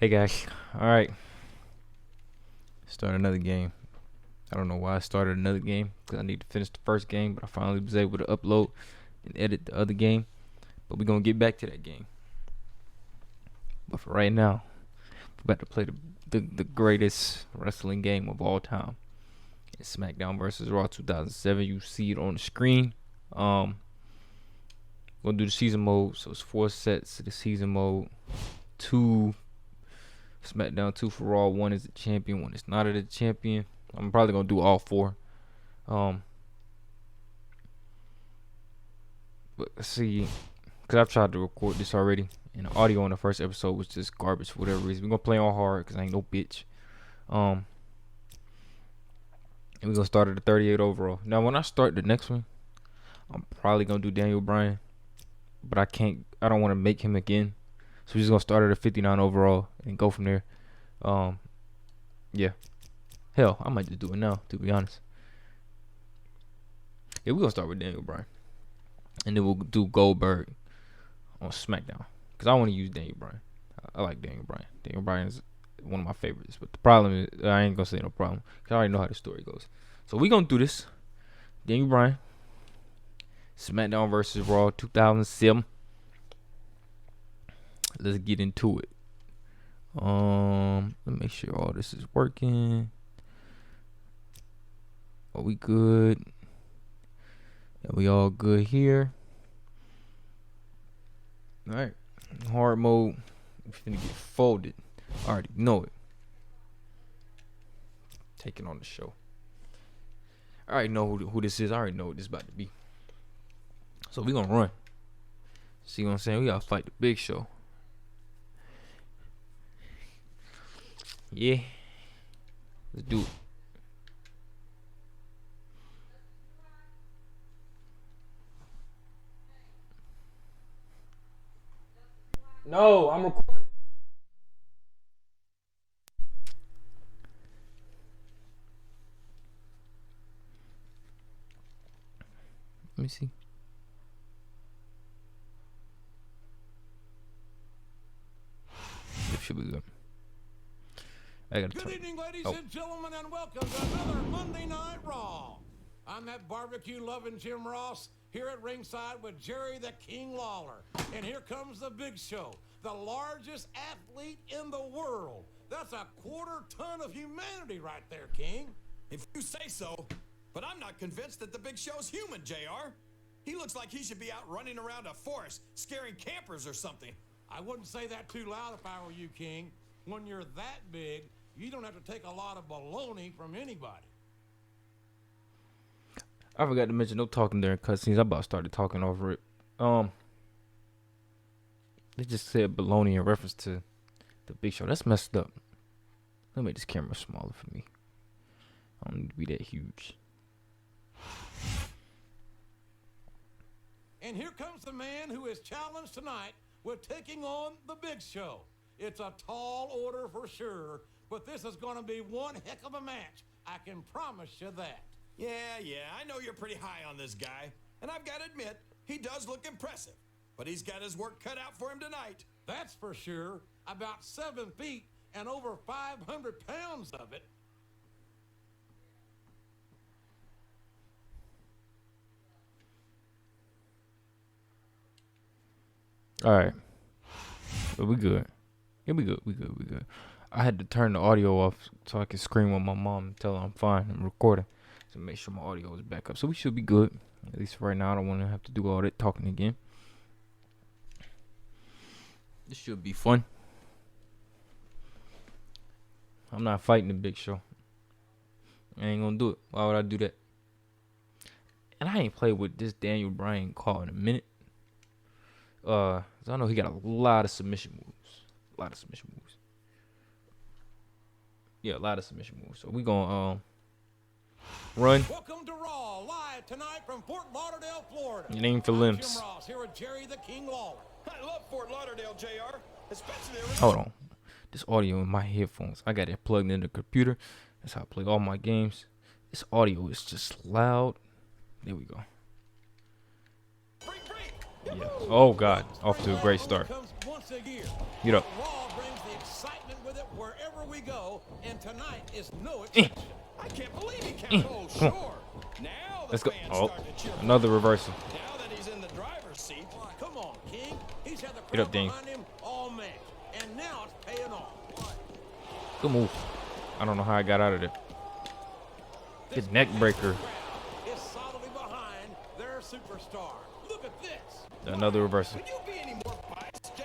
Hey guys, alright, start another game. I don't know why I started another game, because I need to finish the first game, but I finally was able to upload and edit the other game. But we're going to get back to that game. But for right now, we're about to play the greatest wrestling game of all time. It's Smackdown versus Raw 2007. You see it on the screen. We're going to do the season mode, so it's 4 sets of the season mode. 2 Smackdown, 2 for Raw. 1 is the champion, 1 is not the champion. I'm probably gonna do all 4. But let's see, cause I've tried to record this already, and the audio on the first episode was just garbage for whatever reason. We're gonna play on hard, cause I ain't no bitch. And we're gonna start at the 38 overall. Now, when I start the next one, I'm probably gonna do Daniel Bryan, but I don't want to make him again. So we're just gonna start at a 59 overall and go from there. Yeah. Hell, I might just do it now, to be honest. Yeah, we're gonna start with Daniel Bryan, and then we'll do Goldberg on SmackDown, because I want to use Daniel Bryan. I like Daniel Bryan. Daniel Bryan is one of my favorites, but the problem is, I ain't gonna say no problem, because I already know how the story goes. So we're gonna do this. Daniel Bryan, SmackDown versus Raw 2007. Let's get into it. Let me make sure all this is working. Are we good? Yeah, we all good here. Alright. Hard mode. We're finna get folded. I already know it. Taking on the show. I already know who this is. I already know what this is about to be. So we gonna run. See what I'm saying? We gotta fight the Big Show. Yeah. Let's do it. No, I'm recording. Let me see. It should be good. I gotta Good evening, ladies and gentlemen, and welcome to another Monday Night Raw. I'm that barbecue-loving Jim Ross here at ringside with Jerry the King Lawler. And here comes the Big Show, the largest athlete in the world. That's a quarter ton of humanity right there, King. If you say so, but I'm not convinced that the Big Show's human, JR. He looks like he should be out running around a forest, scaring campers or something. I wouldn't say that too loud if I were you, King. When you're that big, you don't have to take a lot of baloney from anybody. I forgot to mention no talking during cutscenes. I about started talking over it. They just said baloney in reference to the Big Show. That's messed up. Let me make this camera smaller for me. I don't need to be that huge. And here comes the man who is challenged tonight with taking on the Big Show. It's a tall order for sure, but this is going to be one heck of a match. I can promise you that. Yeah, I know you're pretty high on this guy. And I've got to admit, he does look impressive. But he's got his work cut out for him tonight. That's for sure. About 7 feet and over 500 pounds of it. Alright. But we good. Yeah, we good. We good. I had to turn the audio off so I could scream with my mom and tell her I'm fine. I'm recording. So make sure my audio is back up. So we should be good. At least for right now. I don't want to have to do all that talking again. This should be fun. I'm not fighting the Big Show. I ain't gonna do it. Why would I do that? And I ain't played with this Daniel Bryan call in a minute. So I know he got a lot of submission moves. Yeah, a lot of submission moves. So we gonna run. Welcome to Raw, live tonight from Fort Lauderdale, Florida. It ain't for I'm limbs. Jim Ross here with Jerry the King Lawler. I love Fort Lauderdale, JR. Especially the Hold on. This audio in my headphones. I got it plugged into the computer. That's how I play all my games. This audio is just loud. There we go. Yeah. Oh God. Off to a great start. Get up. Raw brings the excitement we go, and tonight is no exception. I can't believe he kept hold. Sure. Now the Let's go. fans Oh, start to cheer. another reversal. Now that he's in the driver's seat. Come on, King. He's had the Get up, crowd Dane. behind him all match, and now it's paying off. Good move. I don't know how I got out of there. Good neck breaker. Is solidly behind their superstar. Look at this. Another reversal. Could you be any more biased, JR?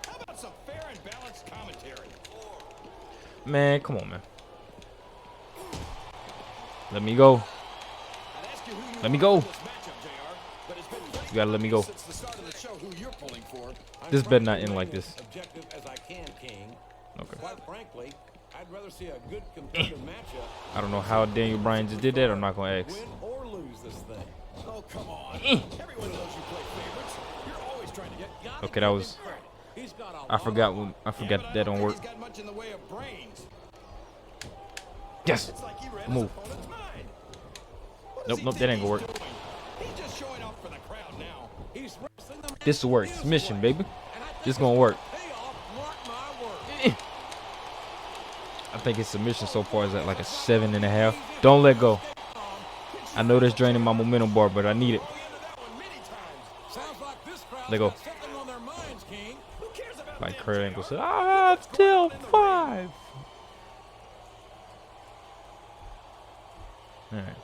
How about some fair and balanced commentary? Man, come on, man. Let me go. I'd ask you who you Let me are go. in this matchup, JR, but it's been pretty You gotta let me go. since the start of the show who you're pulling for. This better not end like this. Objective as I can, King. Okay. Quite frankly, I'd rather see a good competitive matchup. I don't know how Daniel Bryan just did that. I'm not gonna ask. Win or lose this thing. Oh, come on. Eh. Everyone knows you play favorites. You're always trying to get. Gotta Okay, that give was. him credit. He's got a I lot forgot. of When, I Yeah, forgot but that I don't think work. he's got much in the way of brains. Yes. It's like he read Move. his opponent's mind. What does Nope, he nope, that think ain't gonna he's work. doing? He's just showing off for the crowd now. He's wrestling them This will work. his Submission, way. baby. And I think This it's gonna work. pay off, mark my words. I think his submission so far is at like a 7.5. Don't let go. I know that's draining my momentum bar, but I need it. Going into that one many times. Sounds like this crowd's Let go. got something on their minds, King. Who cares about Like them, Kurt JR? Angle said, I'm still 5. Alright.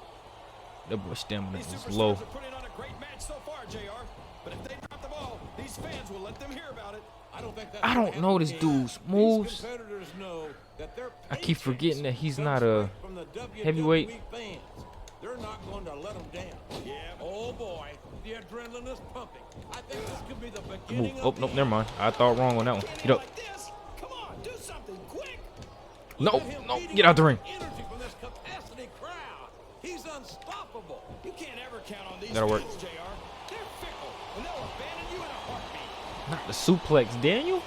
That boy stamina These is superstars low. are putting on a great match so far, JR. But if they drop the ball, these fans will let them hear about it. I don't think that's I gonna don't know this happen, King. dude's moves. These competitors know that their I keep paychecks forgetting that he's come not a straight from the WWE heavyweight. fans. They're not going to let them down. Yeah. Oh boy, the adrenaline is pumping. I think this could be the Move. beginning Oh, of nope, the never mind. I thought wrong on that one. Can't Get end up. like this. Come on, do something quick. No, Look at him no, feeding get out the off ring. Energy from this capacity crowd. He's unstoppable. You can't ever count on these That'll work. fans, JR. They're fickle, and they'll abandon you in a heartbeat. Not the suplex, Daniel.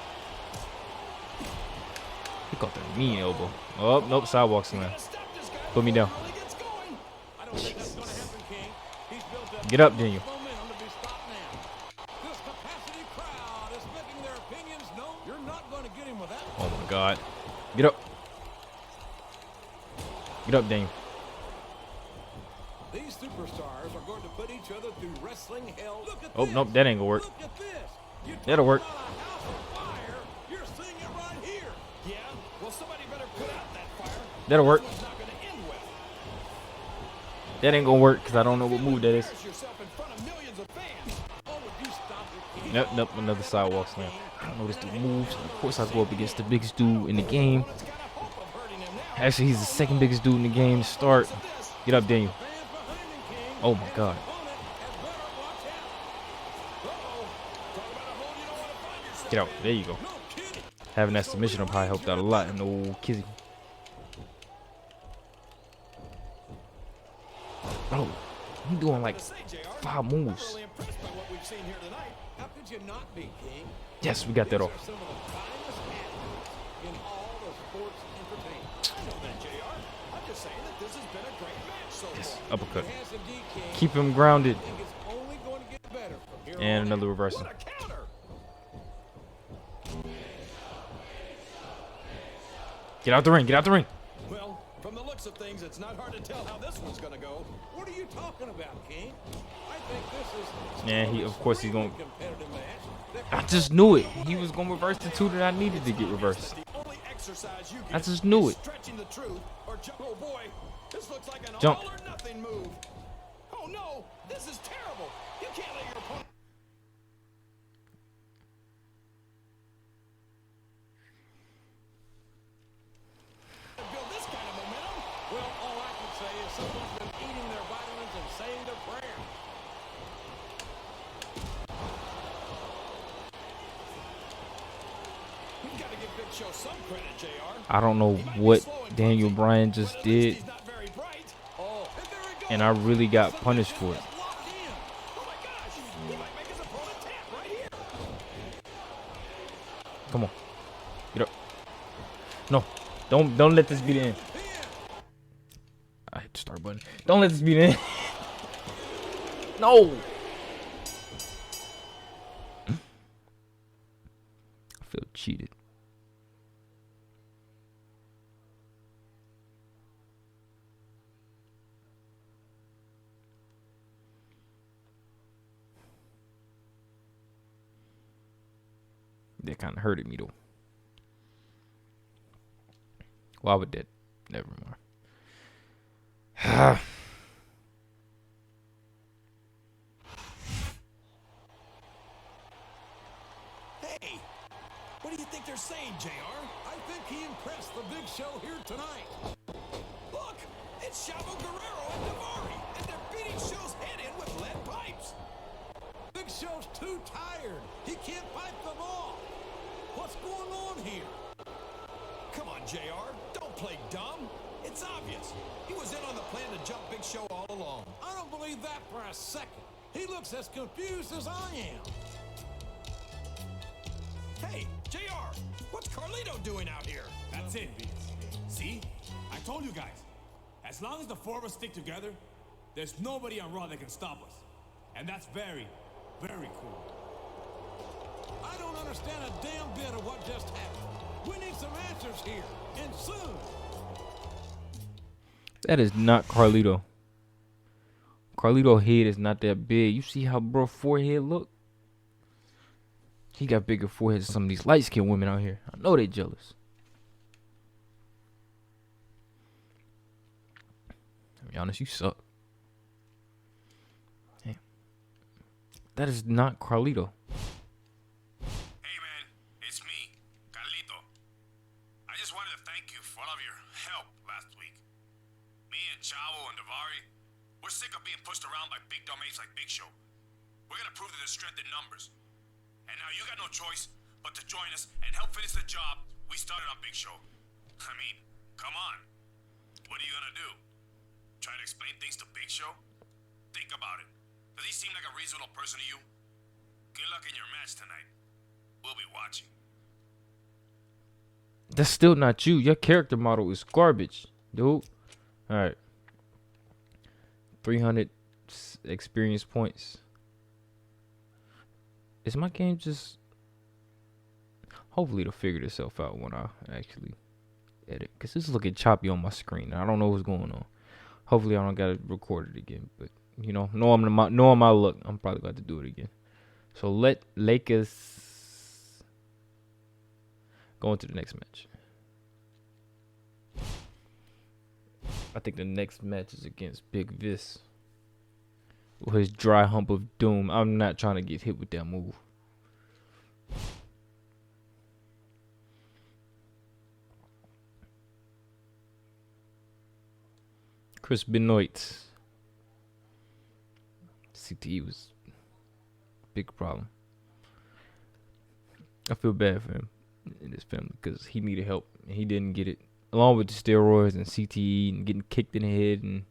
He caught the mean elbow. Oh, nope, sidewalk slam. Gotta stop this guy Put me before down. he really gets going. I don't think that's going to happen, King. He's built up Get up, Daniel. momentum to be stopped now. This capacity crowd is making their opinions known. You're not going to get him with that. Oh my God. Get up. Get up, Daniel. These superstars are going to put each other through wrestling hell. Look at Oh, this. nope, that ain't gonna work. Look at this. You That'll talk work. about a house of fire. You're seeing it right here. Yeah, well, somebody better put out that fire. That'll work. This one's not gonna end well. That ain't gonna work because I don't know what move that is. Embarrass yourself in front of millions of fans. Oh, would you stop it, King? Nope, nope, another sidewalk slam. I don't know this dude moves. Of course, I go up against the biggest dude in the game. Opponent's got a hope of hurting him now. Actually, he's the second biggest dude in the game to start. Listen to this. Get up, Daniel. Fans behind him, King. Oh my God. Opponent had better watch out. Uh-oh. Talk about a hole you don't want to find yourself Get out. in. There you go. No kidding. Having that submission up high helped out a lot in the old kizzy. Bro, he doing like To say, JR, 5 I'm moves. really impressed by what we've seen here tonight. How could you not be, King? Yes, we got that These off. are some of the finest athletes in all of sports entertainment. I know that, JR. I'm just saying that this has been a great match so Yes, far. uppercut. It has indeed, King. Keep him grounded. I think it's only going to get better from here And on another out. reversal. What a counter. Get out the ring. Get out the ring. Well, from the looks of things, it's not hard to tell how this one's going to go. What are you talking about, King? I think this is Yeah, he- of course he's gonna- competitive match. I just knew it. He was gonna reverse the two that I needed to get reversed. The only exercise you I get just knew is it. stretching the truth or oh boy, this looks like an Jump. all or nothing move. Oh no, this is terrible. You can't let your opponent build this kind of momentum. Well, all I can say is someone's been eating their vitamins and saying their prayers. We've got to give Big Show some credit, JR. I don't know He might be what slow and Daniel clumsy, Bryan but just at least did, he's not very bright. Oh, and there he goes. and I really got Submission punished for it. is locked in. Oh my gosh, he might make his opponent tap right here. Come on. Get up. No. Don't let this be the end. I hit the start button. Don't let this be the end. No. I feel cheated. That kind of hurted me though. Why would that? Never mind. Hey, what do you think they're saying, JR? I think he impressed the Big Show here tonight. Look, it's Chavo Guerrero and Davari, and they're beating Show's head in with lead pipes. Big Show's too tired. He can't fight them all. What's going on here? Come on, JR, don't play dumb. It's obvious. He was in on the plan to jump Big Show all along. I don't believe that for a second. He looks as confused as I am. Hey, JR, what's Carlito doing out here? That's it, Vince. See? I told you guys. As long as the four of us stick together, there's nobody on Raw that can stop us. And that's very, very cool. I don't understand a damn bit of what just happened. We need some answers here, and soon. That is not Carlito. Carlito head is not that big. You see how bro forehead look? He got bigger foreheads than some of these light-skinned women out here. I know they jealous. To be honest, you suck. Hey. That is not Carlito. Hey man, it's me, Carlito. I just wanted to thank you for all of your help last week. Me and Chavo and Davari, we're sick of being pushed around by big dumb apes like Big Show. We're gonna prove that there's strength in numbers. And now you got no choice but to join us and help finish the job we started on Big Show. I mean, come on. What are you gonna do? Try to explain things to Big Show? Think about it. Does he seem like a reasonable person to you? Good luck in your match tonight. We'll be watching. That's still not you. Your character model is garbage, dude. All right. 300 experience points. Is my game just... Hopefully it'll figure itself out when I actually edit. Because it's looking choppy on my screen. I don't know what's going on. Hopefully I don't got to record it again. But, you know, knowing my luck, I'm probably about to do it again. So let Lakers go into the next match. I think the next match is against Big Vis. With his dry hump of doom. I'm not trying to get hit with that move. Chris Benoit. CTE was a big problem. I feel bad for him in his family because he needed help and he didn't get it. Along with the steroids and CTE and getting kicked in the head and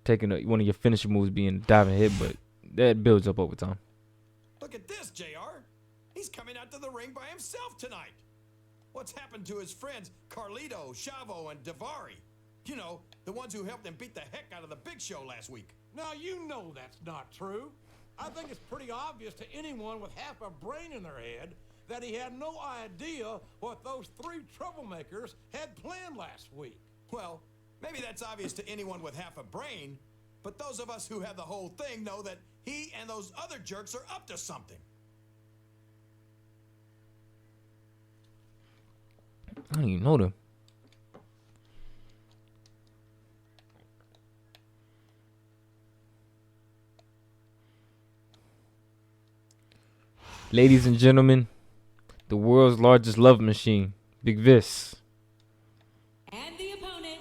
taking one of your finishing moves being diving head, but that builds up over time. Look at this, JR. He's coming out to the ring by himself tonight. What's happened to his friends Carlito, Chavo, and Davari? You know, the ones who helped him beat the heck out of the Big Show last week. Now, you know that's not true. I think it's pretty obvious to anyone with half a brain in their head that he had no idea what those three troublemakers had planned last week. Well, maybe that's obvious to anyone with half a brain, but those of us who have the whole thing know that he and those other jerks are up to something. I don't even know them. Ladies and gentlemen, the world's largest love machine, Big Vis. And the opponent,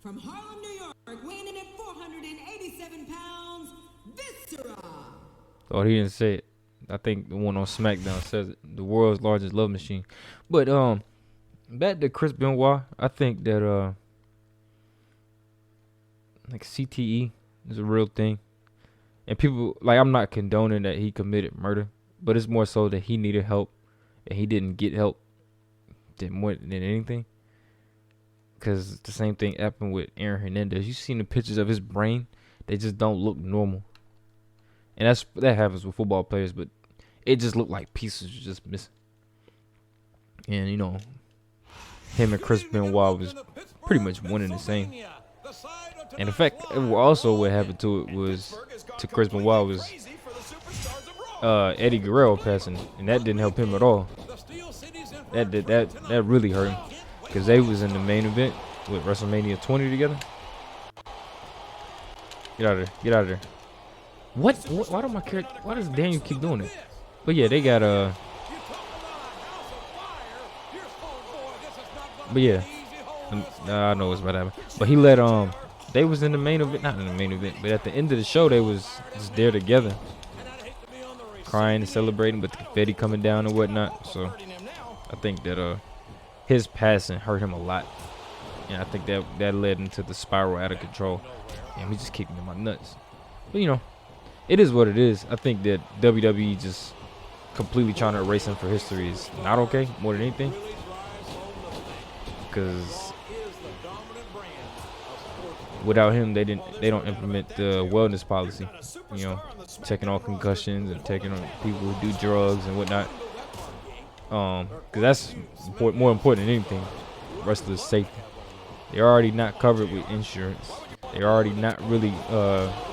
from Harlem, New York, weighing in at 487 pounds, Viscera. Oh, he didn't say it. I think the one on Smackdown says it. The world's largest love machine. But back to Chris Benoit, I think that like CTE is a real thing. And people, like, I'm not condoning that he committed murder, but it's more so that he needed help and he didn't get help more than anything. Because the same thing happened with Aaron Hernandez. You seen the pictures of his brain? They just don't look normal. And that happens with football players, but it just looked like pieces were just missing. And, you know, him and Chris Benoit was pretty much one and the same. And in fact, also what happened to it was, to Chris Benoit was, Eddie Guerrero passing, and that didn't help him at all. That really hurt him, because they was in the main event with WrestleMania 20 together. Get out of there! Get out of there! What? Why do my character? Why does Daniel keep doing it? But yeah, they got But yeah, I know what's about to happen. But he let they was in the main event, not in the main event, but at the end of the show they was just there together, crying and celebrating, but the confetti coming down and whatnot. So I think that his passing hurt him a lot, and I think that led into the spiral out of control. Damn, he just kicked me in my nuts. But you know, it is what it is. I think that WWE just completely trying to erase him for history is not okay, more than anything, because without him they don't implement the wellness policy, you know, checking on concussions and taking on people who do drugs and whatnot, because that's more important than anything. Wrestlers' safety. They're already not covered with insurance. They're already not really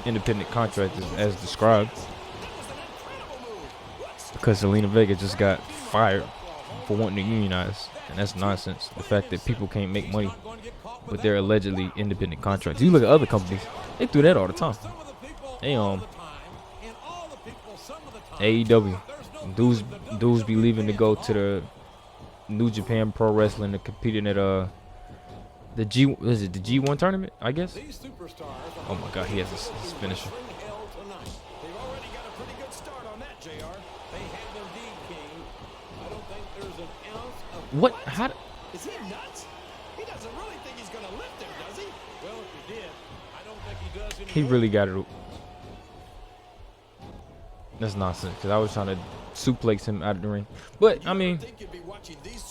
independent contractors as described, because Selena Vega just got fired for wanting to unionize, and that's nonsense. The fact that people can't make money with their allegedly independent contracts. You look at other companies, they do that all the time. They AEW dudes be leaving to go to the New Japan Pro Wrestling to competing at the G1 tournament, I guess. Oh my God, he has his finisher. They've already got a pretty good start on that, JR. They have indeed, King. I don't think there's an ounce of What? How? Is he nuts? He doesn't really think he's gonna lift him, does he? Well, if he did, I don't think he does anymore. He really got it. That's nonsense, because I was trying to suplex him out of the ring. But I mean,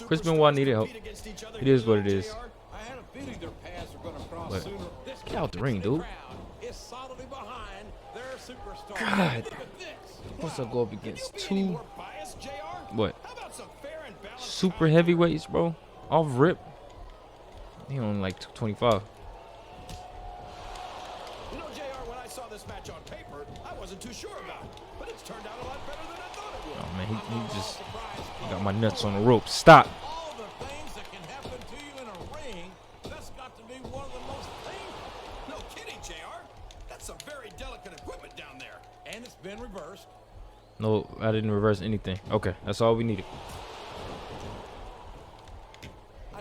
Chris Benoit needed help. It is what it is. I had a feeling their paths were going to cross But sooner. This get out the ring, dude. crowd is solidly behind their superstar. God. Look at this. Once I go up against Any two more bias, JR? what How about some fair and balanced super heavyweights, bro, off rip. He only like 225. You know, JR, when I saw this match on paper, I wasn't too sure about it. But it's turned out a lot better than I thought it would. Oh man, he just got my nuts on the rope. Stop. All the things that can happen to you in a ring, that's got to be one of the most painful. No kidding, JR. That's some very delicate equipment down there. And it's been reversed. No, I didn't reverse anything. Okay, that's all we needed.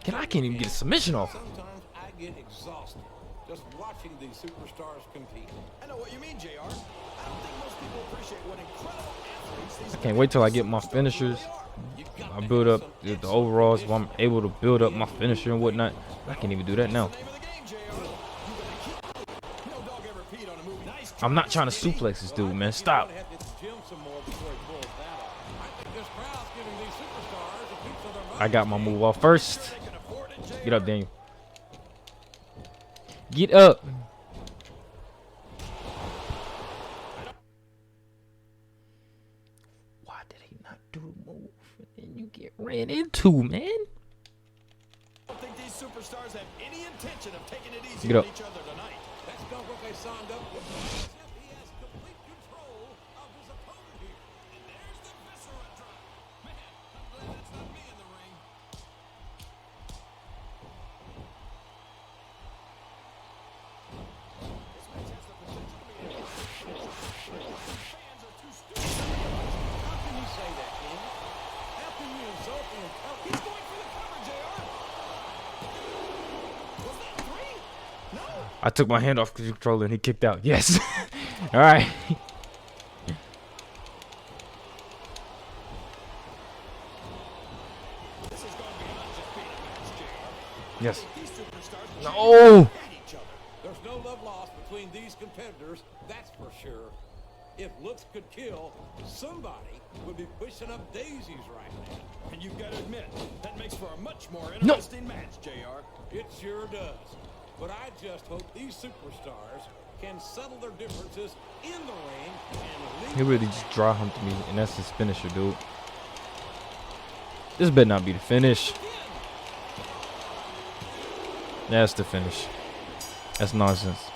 I can't even get a submission off. Sometimes I get exhausted just watching these superstars compete. I know what you mean, JR. I don't think most people appreciate what incredible athletes these I can't wait till I get my finishers. I build up the overalls. If I'm able to build up my finisher and whatnot, I can't even do that now. name of the game, JR. You gotta keep no dog ever peed on a movie. Nice try, I'm not trying to suplex this dude, man. Stop. Head to the gym some more before he pulls that off. I think this crowd's giving these superstars a piece of their mind. I got my move off first. they can afford it, JR. Get up, Daniel. Get up. Why did he not do the move? And you get ran into, man. I don't think these superstars have any intention of taking it easy Get on up. each other tonight. That's not what they signed up for. He has complete control of his opponent here. And there's the viscera drop. Man, I'm glad that's not me in the ring. This match has the potential to be a fans are too stupid. How can you say that, King? How can you insult the intelligence? He's going for the cover, JR. Was that three? No. I took my hand off the controller and he kicked out. Yes. All right. This is going beyond just being a match, JR. Yes. These superstars No. hate each other. There's no love lost between these competitors, that's for sure. If looks could kill, somebody would be pushing up daisies right now. And you've got to admit, that makes for a much more interesting match, JR. It sure does. But I just hope these superstars can settle their differences in the ring and He really just dry humped me, and that's his finisher, dude. This better not be the finish. That's the finish. That's nonsense.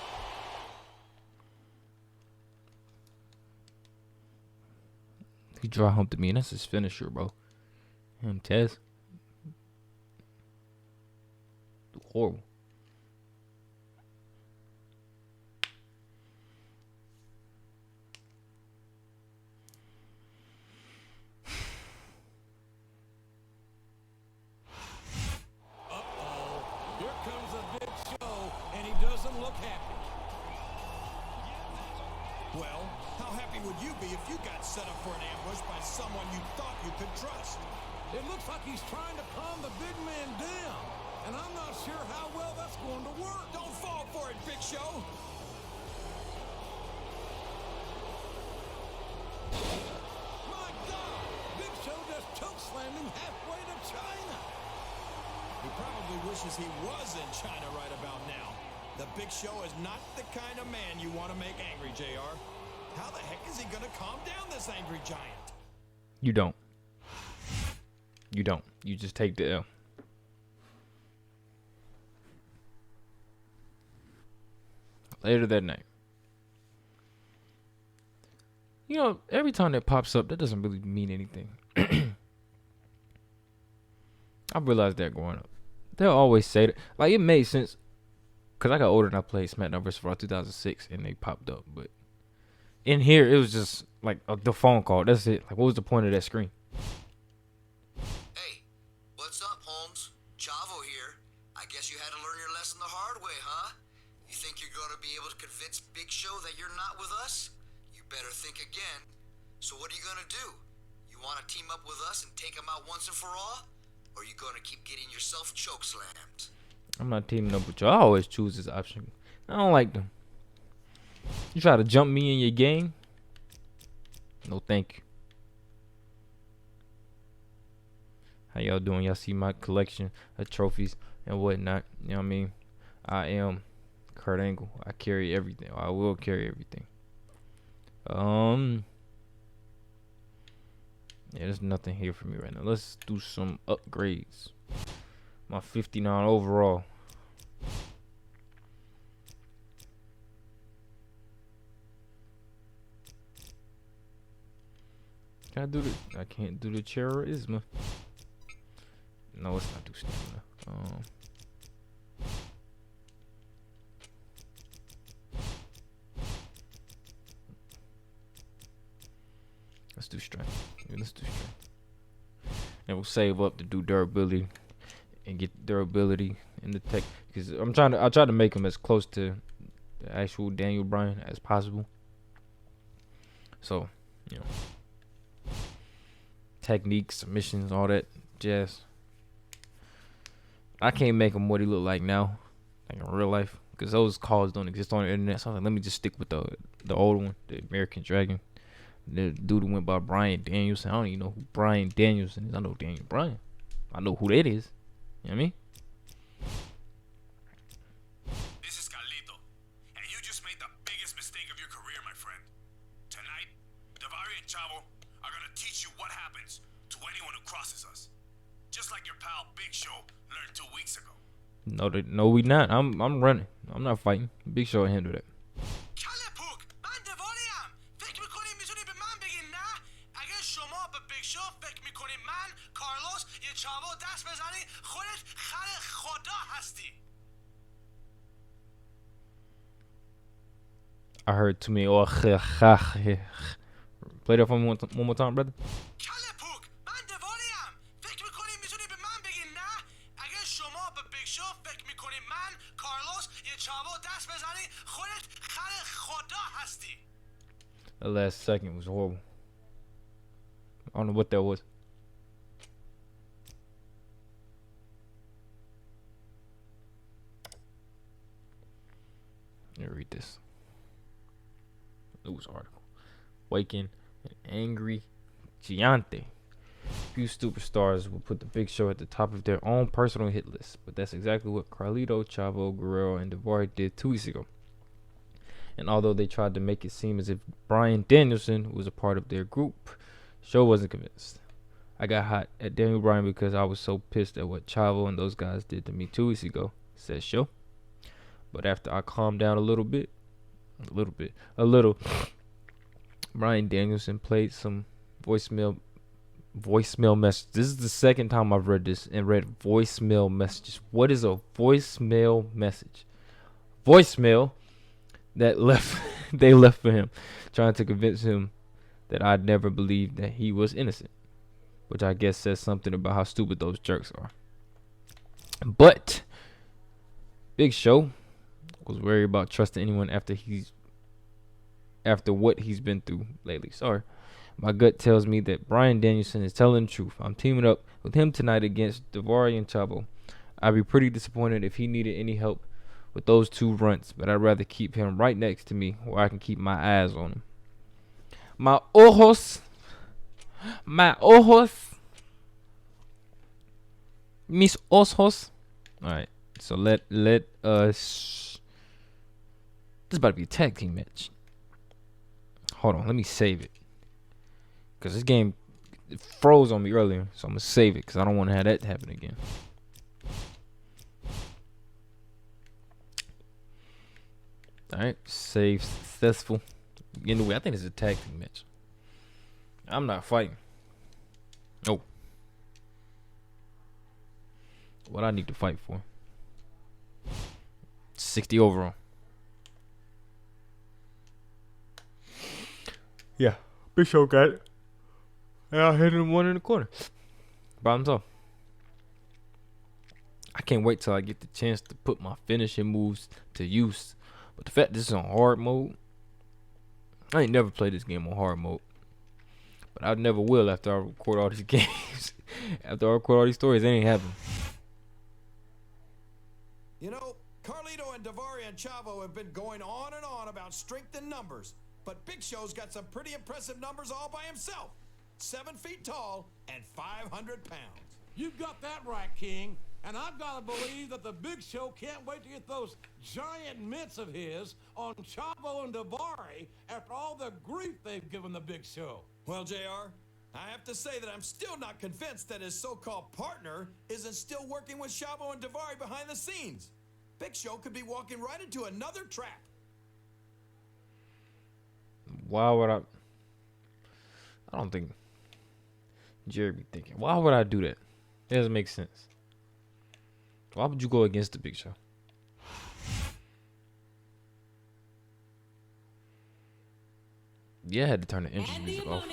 He dry humped me, and that's his finisher, bro. Him, Tez. Horrible. Here comes a big show, and he doesn't look happy. Well, how happy would you be if you got set up for an ambush by someone you thought you could trust? It looks like he's trying to calm the big man down, and I'm not sure how well that's going to work. Don't fall for it, Big Show! My God! Big Show just chokeslammed him halfway to China. He probably wishes he was in China right about now. The Big Show is not the kind of man you want to make angry, JR. How the heck is he going to calm down this angry giant? You don't. You don't. You just take the L. Later that night. You know, every time that pops up, that doesn't really mean anything. I realized that growing up. They'll always say that. Like, it made sense. Because I got older and I played Smackdown vs. Raw 2006 and they popped up. But in here, it was just like the phone call. That's it. Like, what was the point of that screen? Hey, what's up, Holmes? Chavo here. I guess you had to learn your lesson the hard way, huh? You think you're going to be able to convince Big Show that you're not with us? You better think again. So what are you going to do? You want to team up with us and take him out once and for all? Or are you going to keep getting yourself chokeslammed? I'm not teaming up with you. I always choose this option. I don't like them. You try to jump me in your game? No, thank you. How y'all doing? Y'all see my collection of trophies and whatnot. You know what I mean? I am Kurt Angle. I carry everything. I will carry everything. Yeah, there's nothing here for me right now. Let's do some upgrades. My 59 overall. Can I do the? I can't do the charisma. No, it's not do stamina. Let's do strength. Yeah, let's do strength. And we'll save up to do durability and get durability in the tech, because I try to make him as close to the actual Daniel Bryan as possible. So, you know, techniques, submissions, all that jazz. I can't make him what he look like now, like in real life, because those calls don't exist on the internet. So I was like, let me just stick with the old one, the American Dragon. The dude who went by Bryan Danielson. I don't even know who Bryan Danielson is. I know Daniel Bryan. I know who that is. You know what I mean? This is Carlito, and you just made the biggest mistake of your career, my friend. Tonight, Davari and Chavo are gonna teach you what happens to anyone who crosses us. Just like your pal Big Show learned 2 weeks ago. No, we not. I'm running. I'm not fighting. Big Show will handle that. Kalepuk, man Devoriyam. فکر میکنی میتونی به من بگی نه؟ اگه شما به بیگ شو فکر میکنی من کارلوس یه چاو دست بزنی خودت خر خدا هستی. I heard too many. Oh, play that for me one more time, brother. کلپوک من دواریم فکر میکنی میتونی به من بگی نه اگه شما به بیگ شو فکر میکنی من کارلوس یه چاو دست بزنی خودت خر خدا هستی. The last second was horrible. I don't know what that was. Let me read this news article. Waking an angry Giante. Few superstars will put the Big Show at the top of their own personal hit list, but that's exactly what Carlito, Chavo, Guerrero, and Davari did 2 weeks ago. And although they tried to make it seem as if Bryan Danielson was a part of their group, Show wasn't convinced. I got hot at Daniel Bryan because I was so pissed at what Chavo and those guys did to me 2 weeks ago, says Show. But after I calmed down a little, Bryan Danielson played some voicemail message. This is the second time I've read this and read voicemail messages. What is a voicemail message? Voicemail that left they left for him, trying to convince him that I'd never believed that he was innocent, which I guess says something about how stupid those jerks are. But Big Show was worried about trusting anyone after what he's been through lately. Sorry. My gut tells me that Bryan Danielson is telling the truth. I'm teaming up with him tonight against Daivari and Chavo. I'd be pretty disappointed if he needed any help with those two runts, but I'd rather keep him right next to me where I can keep my eyes on him. My ojos, mis ojos. All right, so let us. This is about to be a tag team match. Hold on, let me save it. Because this game froze on me earlier. So I'm going to save it because I don't want to have that happen again. Alright, save successful. Anyway, I think it's a tag team match. I'm not fighting. Oh. What I need to fight for. 60 overall. Yeah, Big Show got it. And I hit him one in the corner. By himself. I can't wait till I get the chance to put my finishing moves to use. But the fact this is on hard mode, I ain't never played this game on hard mode. But I never will after I record all these games. After I record all these stories, it ain't happening. You know, Carlito and Daivari and Chavo have been going on and on about strength and numbers. But Big Show's got some pretty impressive numbers all by himself. 7 feet tall and 500 pounds. You've got that right, King. And I've got to believe that the Big Show can't wait to get those giant mitts of his on Chavo and Daivari after all the grief they've given the Big Show. Well, JR, I have to say that I'm still not convinced that his so-called partner isn't still working with Chavo and Daivari behind the scenes. Big Show could be walking right into another trap. Why would I don't think Jerry be thinking, why would I do that? It doesn't make sense. Why would you go against the Big Show? Yeah, I had to turn the interest music off.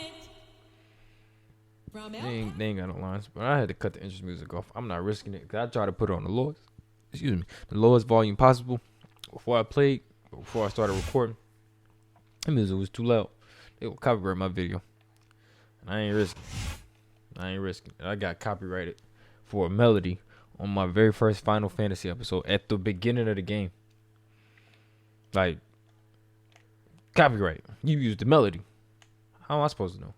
They ain't got no lines, but I had to cut the interest music off. I'm not risking it because I tried to put it on the lowest volume possible before I started recording. The music was too loud. They will copyright my video. And I ain't risking it. I got copyrighted for a melody on my very first Final Fantasy episode at the beginning of the game. Like, copyright. You used the melody. How am I supposed to know?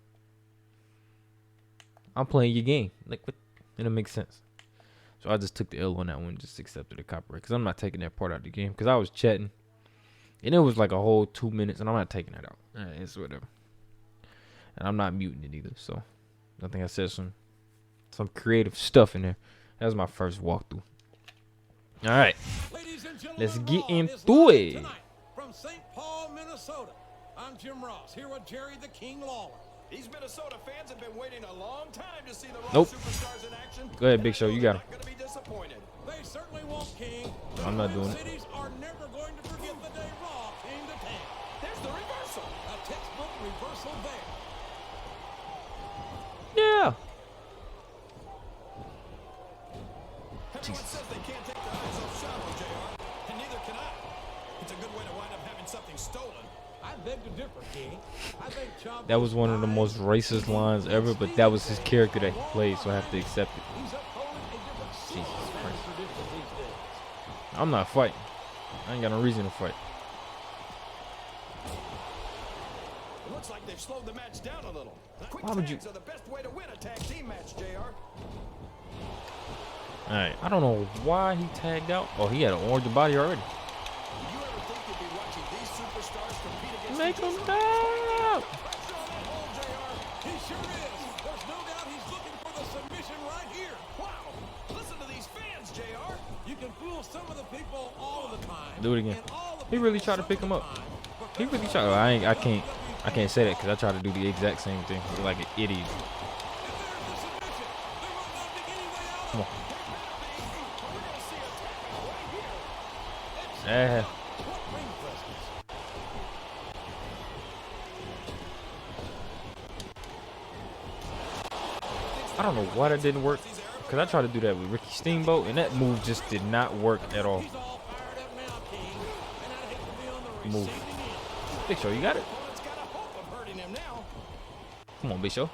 I'm playing your game. Like, what? It don't make sense. So I just took the L on that one and just accepted the copyright. Because I'm not taking that part out of the game. Because I was chatting. And it was like a whole 2 minutes. And I'm not taking that out. It's whatever. And I'm not muting it either. So I think I said some creative stuff in there. That was my first walkthrough. All right. Let's get into it. From St. Paul, Minnesota, I'm Jim Ross, here with Jerry the King Lawler. These Minnesota fans have been waiting a long time to see the Raw Nope. Superstars in action. Go ahead, Big Show. You got him. Not gonna be disappointed. They certainly won't, King. I'm not doing it. Cities are never going to forget the day Raw came to town. There's the reversal. A textbook reversal there. Yeah. Everyone says they can't take their eyes off Chavo, JR, and neither can I. It's a good way to wind up having something stolen. I beg to differ, King. I think Chavo That was one of the most racist lines ever, but that was his character that he played, so I have to accept it. He's upholding a different Jesus than Christ. tradition these days. I'm not fighting. I ain't got no reason to fight. It looks like they've slowed the match down a little. Quick Why would tags you- are the best way to win a tag team match, JR. Alright, I don't know why he tagged out. Oh, he had an orange body already. Do you ever think you'd be watching these superstars compete against Make each him other? tag! Pressure on that hole, JR. He sure is. There's no doubt he's looking for the submission right here. Wow. Listen to these fans, JR. You can fool some of the people all of the time. Do it again. and all the He really people tried to some pick of him the up. time, but He there's really no tried. I can't. WWE I can't say that because I try to do the exact same thing. Look like an idiot. Come on. I don't know why that didn't work. Because I tried to do that with Ricky Steamboat, and that move just did not work at all. Move. Big Show, you got it? Come on, Big Show.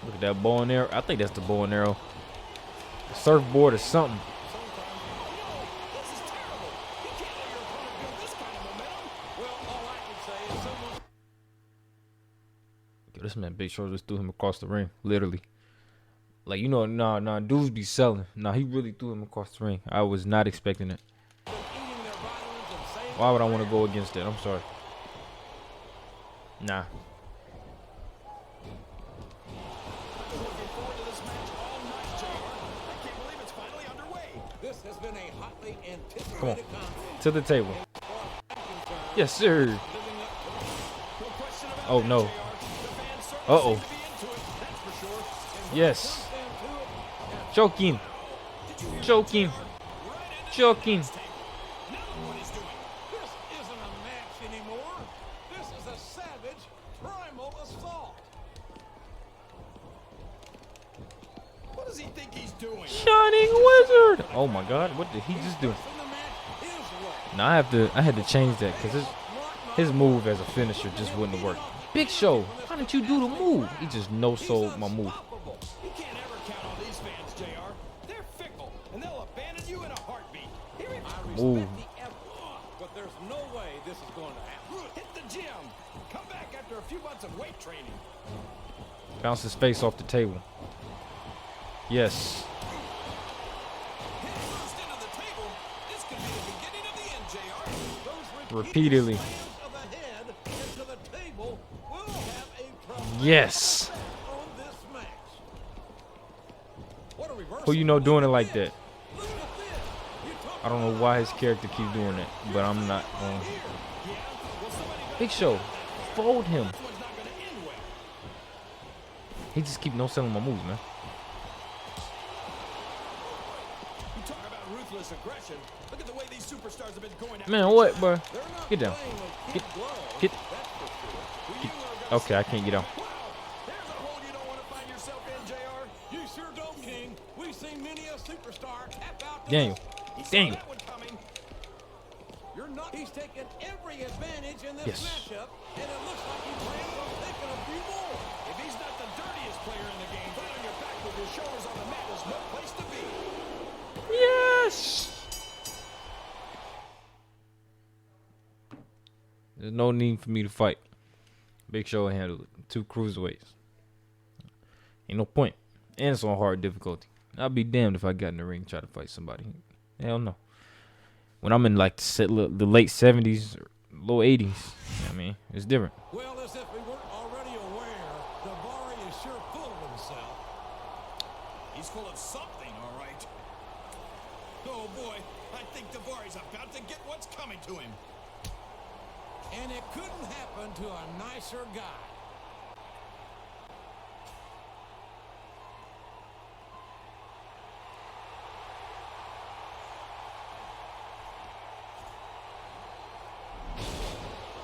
Look at that bow and arrow. I think that's the bow and arrow. Surfboard or something. Yo, this man Big Show just threw him across the ring, literally. Like, you know, nah, dudes be selling. Nah, he really threw him across the ring. I was not expecting it. Why would I want to go against that? I'm sorry. Nah. Come on. To the table. Yes, sir. Oh, no. Uh-oh. Yes. Choking. Choking. Choking. This isn't a match anymore. This is a savage, primal assault. What does he think he's doing? Shining Wizard. Oh my God, what did he just do? Now I had to change that because his move as a finisher just wouldn't have worked. Big Show, why didn't you do the move? He just no-sold my move. You can't ever count on these fans, JR. They're fickle, and they'll abandon you in a heartbeat. Here he Ooh. But there's no way this is going to happen. hit the gym. Come back after a few months of weight training. Bounce his face off the table. Yes. Repeatedly. Yes. Who you know doing it like that? I don't know why his character keeps doing it, but I'm not. Big Show, fold him. He just keep no selling my moves, man. You talk about ruthless aggression. Look at the way these superstars have been going out. Man, what, bro? Get down. Get. Okay, I can't get down. There's a hole you don't want to find yourself in, JR. You sure don't, King. We've seen many a superstar tap out. Daniel. Daniel. That one coming. You're not. He's taking every advantage in this Yes. matchup, and it looks like he plans on taking a few more. If he's not the dirtiest player in the game, flat on your back with your shoulders on the mat is no place to be. Yes. There's no need for me to fight. Big Show handled it. 2 cruiserweights. Ain't no point. And it's on hard difficulty. I'd be damned if I got in the ring and try to fight somebody. Hell no. When I'm in like the late 70s or low 80s, I mean, it's different. Well, as if we weren't already aware, Davari is sure full of himself. He's full of something, all right. Oh boy, I think Davari's about to get what's coming to him. And it couldn't happen to a nicer guy.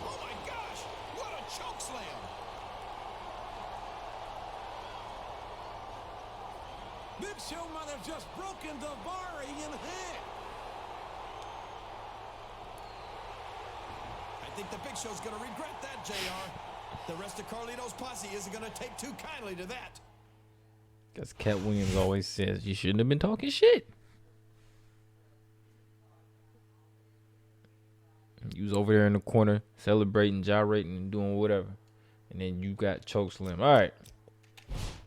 Oh my gosh, what a choke slam. Big Show might have just broken Davari in half. I think the Big Show's gonna regret that, JR. The rest of Carlito's posse isn't gonna take too kindly to that. Because Cat Williams always says you shouldn't have been talking shit. You was over there in the corner celebrating, gyrating, and doing whatever. And then you got chokeslam. All right.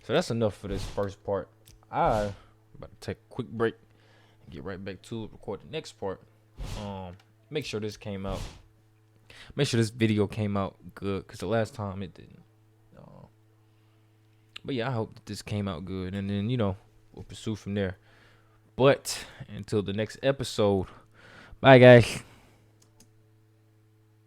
So that's enough for this first part. I'm about to take a quick break and get right back to it, record the next part. Make sure this came out. Make sure this video came out good, because the last time it didn't. But yeah, I hope that this came out good, and then, you know, we'll pursue from there. But until the next episode, bye guys.